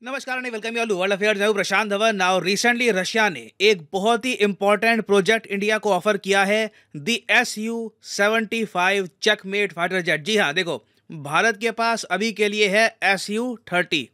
नमस्कार and welcome you all world affairs. मैं हूं प्रशांत धवन। नाउ रिसेंटली रशिया ने एक बहुत ही इंपॉर्टेंट प्रोजेक्ट इंडिया को ऑफर किया है, दी Su-75 चेकमेट फाइटर जेट। जी हाँ, देखो, भारत के पास अभी के लिए है Su-30,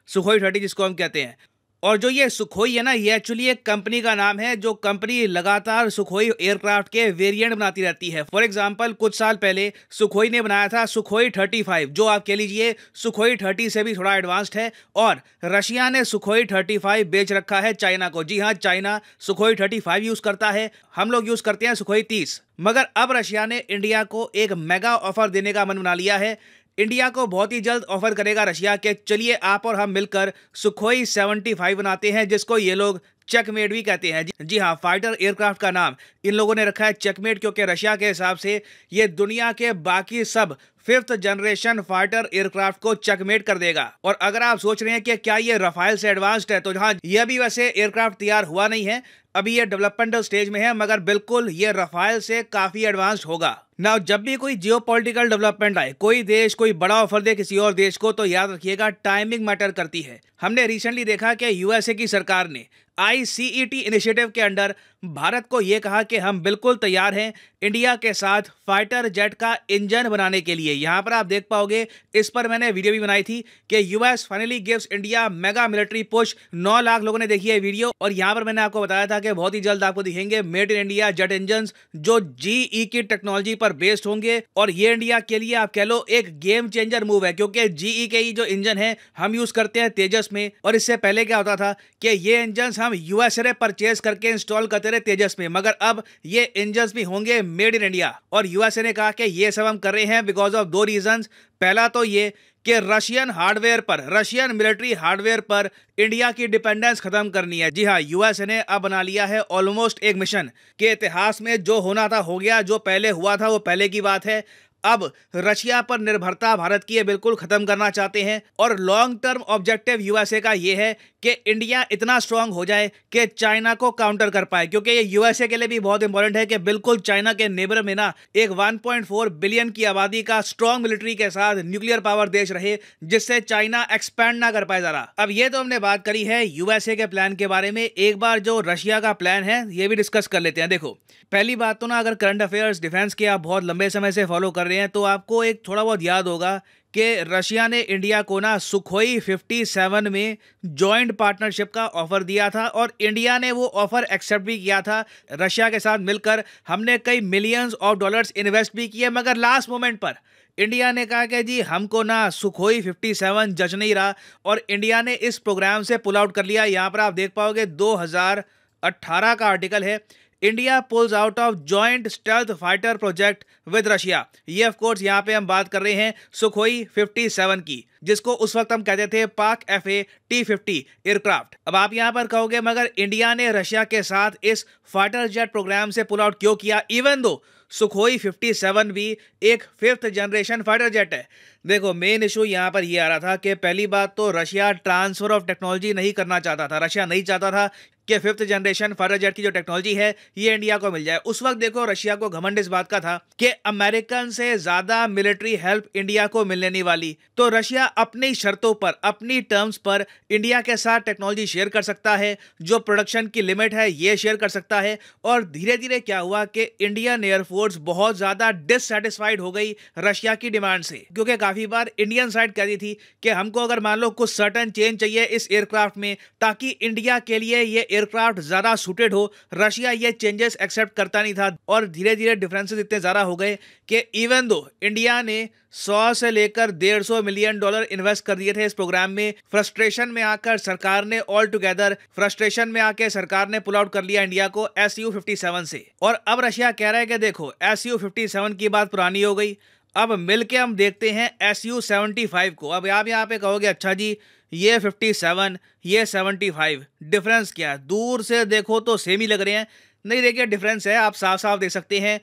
सुखोई 30 जिसको हम कहते हैं। और जो ये सुखोई है ना, ये एक्चुअली एक कंपनी का नाम है। जो कंपनी लगातार सुखोई एयरक्राफ्ट के वेरिएंट बनाती रहती है। फॉर एग्जांपल, कुछ साल पहले सुखोई ने बनाया था सुखोई 35, जो आप कह लीजिए सुखोई 30 से भी थोड़ा एडवांस्ड है। और रशिया ने सुखोई 35 बेच रखा है चाइना को। जी हाँ, चाइना सुखोई 35 यूज करता है, हम लोग यूज करते हैं सुखोई 30। मगर अब रशिया ने इंडिया को एक मेगा ऑफर देने का मन बना लिया है। इंडिया को बहुत ही जल्द ऑफर करेगा रशिया के, चलिए आप और हम मिलकर सुखोई 75 बनाते हैं, जिसको ये लोग चेकमेट भी कहते हैं। जी हाँ, फाइटर एयरक्राफ्ट का नाम इन लोगों ने रखा है चेकमेट, क्योंकि रशिया के हिसाब से ये दुनिया के बाकी सब 5th जनरेशन फाइटर एयरक्राफ्ट को चेकमेट कर देगा। और अगर आप सोच रहे हैं कि क्या ये रफाल से एडवांस्ड है, तो हाँ, ये भी वैसे एयरक्राफ्ट तैयार हुआ नहीं है, अभी ये डेवलपमेंटल स्टेज में है, मगर बिल्कुल ये रफाल से काफी एडवांस्ड होगा। नाउ, जब भी कोई जियोपॉलिटिकल डेवलपमेंट आए, कोई देश कोई बड़ा ऑफर दे किसी और देश को, तो याद रखिएगा टाइमिंग मैटर करती है। हमने रिसेंटली देखा कि यूएसए की सरकार ने ICET इनिशिएटिव के अंडर भारत को यह कहा कि हम बिल्कुल तैयार हैं इंडिया के साथ फाइटर जेट का इंजन बनाने के लिए। यहां पर आप देख पाओगे, इस पर मैंने वीडियो भी बनाई थी कि US finally gives India mega military push. 9 lakh लोगों ने देखी है वीडियो। और यहां पर मैंने आपको बताया था कि बहुत ही जल्द आपको दिखेंगे made in India jet engine, जो GE की टेक्नोलॉजी पर बेस्ड होंगे। और ये इंडिया के लिए आप कह लो एक गेम चेंजर मूव है, क्योंकि GE के ही जो इंजन है हम यूज करते हैं तेजस में। और इससे पहले क्या होता था कि ये इंजन हम यूएसए परचेज करके इंस्टॉल करते रहे तेजस में, मगर अब ये इंजन भी होंगे मेड इन इंडिया। और यूएसए ने कहा कि ये सब हम कर रहे हैं बिकॉज ऑफ 2 रीजंस। पहला तो ये कि रशियन हार्डवेयर पर, रशियन मिलिट्री हार्डवेयर पर इंडिया की डिपेंडेंस खत्म करनी है। जी हाँ, यूएसए ने अब बना लिया है ऑलमोस्ट एक मिशन के इतिहास में, जो होना था हो गया, जो पहले हुआ था वो पहले की बात है। अब रशिया पर निर्भरता भारत की ये बिल्कुल खत्म करना चाहते हैं। और लॉन्ग टर्म ऑब्जेक्टिव यूएसए का ये है कि इंडिया इतना स्ट्रांग हो जाए कि चाइना को काउंटर कर पाए, क्योंकि ये यूएसए के लिए भी बहुत इंपॉर्टेंट है कि बिल्कुल चाइना के नेबर में ना एक 1.4 बिलियन की आबादी का स्ट्रांग मिलिट्री के साथ न्यूक्लियर पावर देश रहे, जिससे चाइना एक्सपैंड ना कर पाए जरा। अब ये तो हमने बात करी है यूएसए के प्लान के बारे में। एक बार जो रशिया का प्लान है ये भी डिस्कस कर लेते हैं। देखो, पहली बात तो ना, अगर करंट अफेयर्स डिफेंस के आप बहुत लंबे समय से फॉलो कर रहे हैं तो आपको एक थोड़ा बहुत याद होगा कि रशिया ने इंडिया को ना सुखोई 57 में जॉइंट पार्टनरशिप का ऑफर दिया था, और इंडिया ने वो ऑफर एक्सेप्ट भी किया था। रशिया के साथ मिलकर हमने कई मिलियंस ऑफ डॉलर्स इन्वेस्ट भी किए, मगर लास्ट मोमेंट पर इंडिया ने कहा कि जी हमको ना सुखोई 57 जच नहीं रहा, और इंडिया ने इस प्रोग्राम से पुल आउट कर लिया। यहाँ पर आप देख पाओगे 2018 का आर्टिकल है, India pools out of joint stealth fighter project with Russia. ये ऑफ कोर्स यहाँ पे हम बात कर रहे हैं सुखोई 57 की, जिसको उस वक्त हम कहते थे पाक FA-T50 एयरक्राफ्ट। अब आप यहाँ पर कहोगे, मगर इंडिया ने रशिया के साथ इस फाइटर जेट प्रोग्राम से पुल आउट क्यों किया, इवन दो सुखोई 57 भी एक 5th जनरेशन फाइटर जेट है। देखो, मेन इशू यहाँ पर ये आ रहा था कि पहली बात तो रशिया ट्रांसफर ऑफ टेक्नोलॉजी नहीं करना चाहता था। रशिया नहीं चाहता था कि 5th जनरेशन फाइटर जेट की जो टेक्नोलॉजी है ये इंडिया को मिल जाए। उस वक्त देखो, रशिया को घमंड इस बात का था कि अमेरिकन से ज्यादा मिलिट्री हेल्प इंडिया को मिलने नहीं वाली, तो रशिया अपनी शर्तों पर, अपनी टर्म्स पर इंडिया के साथ टेक्नोलॉजी शेयर कर सकता है, जो प्रोडक्शन की लिमिट है ये शेयर कर सकता है। और धीरे धीरे क्या हुआ कि इंडियन एयरफोर्स बहुत ज्यादा डिससेटिस्फाइड हो गई रशिया की डिमांड से, क्योंकि काफी बार इंडियन साइड कहती थी कि हमको अगर मान लो कुछ सर्टेन चेंज चाहिए इस एयरक्राफ्ट में, ताकि इंडिया के लिए ये एयरक्राफ्ट ज्यादा सूटेड हो, रशिया ये चेंजेस एक्सेप्ट करता नहीं था। और धीरे धीरे डिफरेंसेस इतने ज्यादा हो गए कि इवन दो इंडिया ने 100 से लेकर 150 मिलियन डॉलर इन्वेस्ट कर दिए थे इस प्रोग्राम में, फ्रस्ट्रेशन में आकर सरकार ने ऑल टुगेदर फ्रस्ट्रेशन में आकर सरकार ने पुल आउट कर लिया इंडिया को Su-57 से। और अब रशिया कह रहा है कि देखो, Su-57 की बात पुरानी हो गई, अब मिलके हम देखते हैं Su-75 को। अब आप यहाँ पे कहोगे, अच्छा जी ये 57 ये 75 डिफरेंस क्या है? दूर से देखो तो सेम ही लग रहे हैं। नहीं, देखिए डिफरेंस है, आप साफ साफ देख सकते हैं।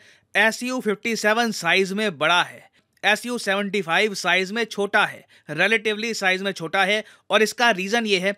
Su-57 साइज में बड़ा है, Su-75 साइज में छोटा है, रिलेटिवली साइज में छोटा है। और इसका रीजन ये है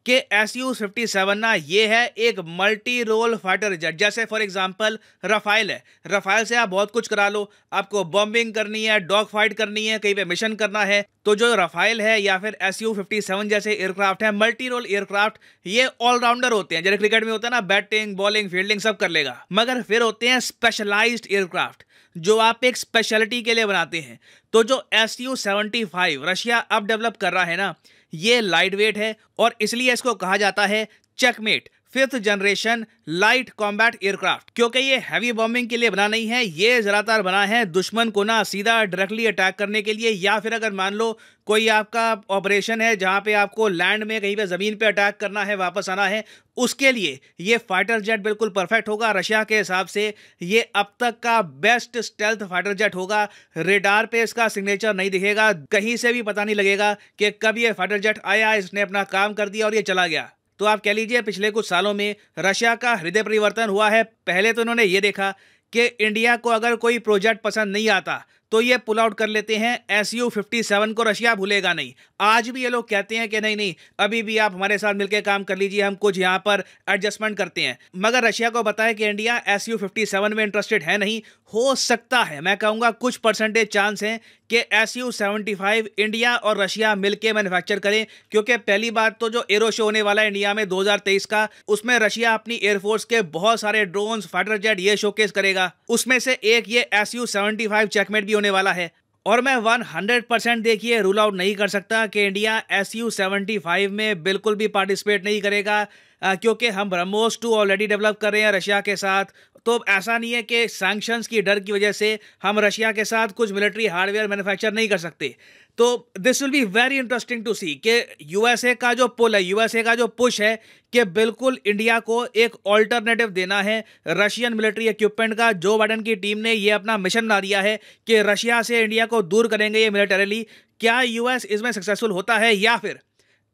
कि SU-57 ना ये है एक मल्टी रोल फाइटर जेट। जैसे फॉर एग्जांपल रफाइल है, रफाइल से आप बहुत कुछ करा लो, आपको बॉम्बिंग करनी है, डॉग फाइट करनी है, कहीं पे मिशन करना है, तो जो रफाइल है या फिर SU-57 जैसे एयरक्राफ्ट है, मल्टी रोल एयरक्राफ्ट, ये ऑलराउंडर होते हैं। जैसे क्रिकेट में होता है ना, बैटिंग बॉलिंग फील्डिंग सब कर लेगा। मगर फिर होते हैं स्पेशलाइज्ड एयरक्राफ्ट जो आप एक स्पेशलिटी के लिए बनाते हैं। तो जो SU-75 रशिया अब डेवलप कर रहा है ना, ये लाइट वेट है और इसलिए इसको कहा जाता है checkmate 5th generation light combat aircraft, क्योंकि ये हैवी बॉम्बिंग के लिए बना नहीं है। ये ज़्यादातर बना है दुश्मन को ना सीधा डायरेक्टली अटैक करने के लिए, या फिर अगर मान लो कोई आपका ऑपरेशन है जहां पे आपको लैंड में कहीं पे ज़मीन पे अटैक करना है, वापस आना है, उसके लिए ये फाइटर जेट बिल्कुल परफेक्ट होगा। रशिया के हिसाब से ये अब तक का बेस्ट स्टेल्थ फाइटर जेट होगा। रेडार पे इसका सिग्नेचर नहीं दिखेगा, कहीं से भी पता नहीं लगेगा कि कब ये फाइटर जेट आया, इसने अपना काम कर दिया और ये चला गया। तो आप कह लीजिए पिछले कुछ सालों में रशिया का हृदय परिवर्तन हुआ है। पहले तो इन्होंने ये देखा कि इंडिया को अगर कोई प्रोजेक्ट पसंद नहीं आता तो ये पुल आउट कर लेते हैं। SU-57 को रशिया भूलेगा नहीं। आज भी ये लोग कहते हैं कि नहीं नहीं, अभी भी आप हमारे साथ मिलकर काम कर लीजिए, हम कुछ यहाँ पर एडजस्टमेंट करते हैं। मगर रशिया को बताया कि इंडिया SU-57 में इंटरेस्टेड है नहीं। हो सकता है, मैं कहूँगा कुछ परसेंटेज चांस है कि SU-75 इंडिया और रशिया मिलकर मैन्युफैक्चर करें, क्योंकि पहली बात तो जो एरो शो होने वाला है इंडिया में 2023 का, उसमें रशिया अपनी एयरफोर्स के बहुत सारे ड्रोन्स फाइटर जेट ये शोकेस करेगा। उसमें से एक ये SU-75 चेकमेट भी होने वाला है। और मैं 100% देखिए रूल आउट नहीं कर सकता कि इंडिया SU-75 में बिल्कुल भी पार्टिसिपेट नहीं करेगा, क्योंकि हम ब्रह्मोस 2 ऑलरेडी डेवलप कर रहे हैं रशिया के साथ। तो ऐसा नहीं है कि सैंक्शंस की डर की वजह से हम रशिया के साथ कुछ मिलिट्री हार्डवेयर मैन्युफैक्चर नहीं कर सकते। तो this will be very interesting to see कि यूएसए का जो पुल है, यूएसए का जो पुश है कि बिल्कुल इंडिया को एक ऑल्टरनेटिव देना है रशियन मिलिट्री इक्विपमेंट का। जो बाइडेन की टीम ने ये अपना मिशन बना दिया है कि रशिया से इंडिया को दूर करेंगे ये मिलिटरीली। क्या यूएस इसमें सक्सेसफुल होता है, या फिर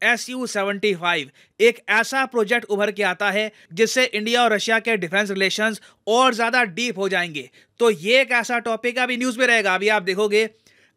SU-75 एक ऐसा प्रोजेक्ट उभर के आता है जिससे इंडिया और रशिया के डिफेंस रिलेशंस और ज्यादा डीप हो जाएंगे? तो ये एक ऐसा टॉपिक अभी न्यूज में रहेगा। अभी आप देखोगे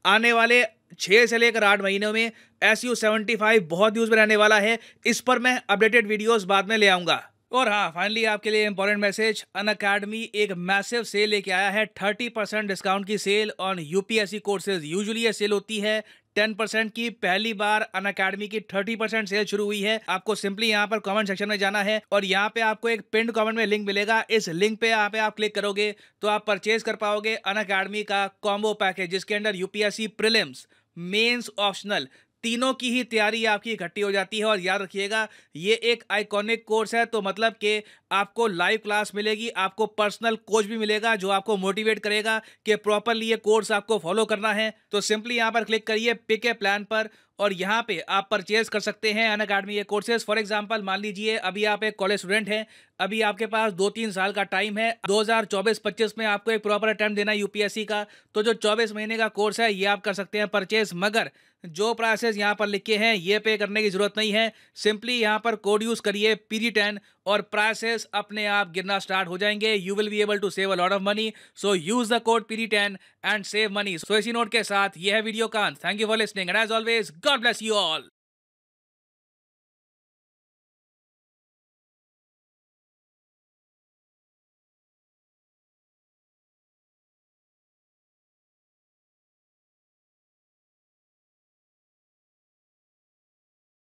आने वाले 6 से लेकर 8 महीनों में SU-75 बहुत न्यूज में रहने वाला है। इस पर मैं अपडेटेड वीडियोस बाद में ले आऊंगा। और हाँ, फाइनली आपके लिए इंपॉर्टेंट मैसेज, अनअकैडमी एक मैसिव सेल लेके आया है। 30% डिस्काउंट की sale on UPSC courses. Usually ये सेल होती है 10% की, पहली बार अनअकैडमी की 30% सेल शुरू हुई है। आपको सिंपली यहाँ पर कमेंट सेक्शन में जाना है और यहाँ पे आपको एक पिंड कमेंट में लिंक मिलेगा। इस लिंक पे आप क्लिक करोगे तो आप परचेज कर पाओगे अनअकैडमी का कॉम्बो पैकेज, जिसके अंदर यूपीएससी प्रीलिम्स, मेंस, ऑप्शनल तीनों की ही तैयारी आपकी इकट्ठी हो जाती है। और याद रखिएगा ये एक आइकॉनिक कोर्स है, तो मतलब कि आपको लाइव क्लास मिलेगी, आपको पर्सनल कोच भी मिलेगा जो आपको मोटिवेट करेगा कि प्रॉपरली ये कोर्स आपको फॉलो करना है। तो सिंपली यहाँ पर क्लिक करिए पिक ए प्लान पर और यहाँ पे आप परचेज कर सकते हैं अनअकैडमी ये कोर्सेज। फॉर एग्जांपल मान लीजिए अभी आप एक कॉलेज स्टूडेंट हैं, अभी आपके पास 2-3 साल का टाइम है, 2024-25 में आपको एक प्रॉपर अटेम्प्ट देना है यूपीएससी का। तो जो 24 महीने का कोर्स है ये आप कर सकते हैं परचेज। मगर जो प्राइसेस यहाँ पर लिखे हैं ये पे करने की जरूरत नहीं है। सिंपली यहाँ पर कोड यूज करिए PD10 और प्राइसेस अपने आप गिरना स्टार्ट हो जाएंगे। You will be able to save a lot of money, so use the code PD10 and save money. So इसी नोट के साथ यह है वीडियो का अंत। Thank you for listening and as always God bless you all.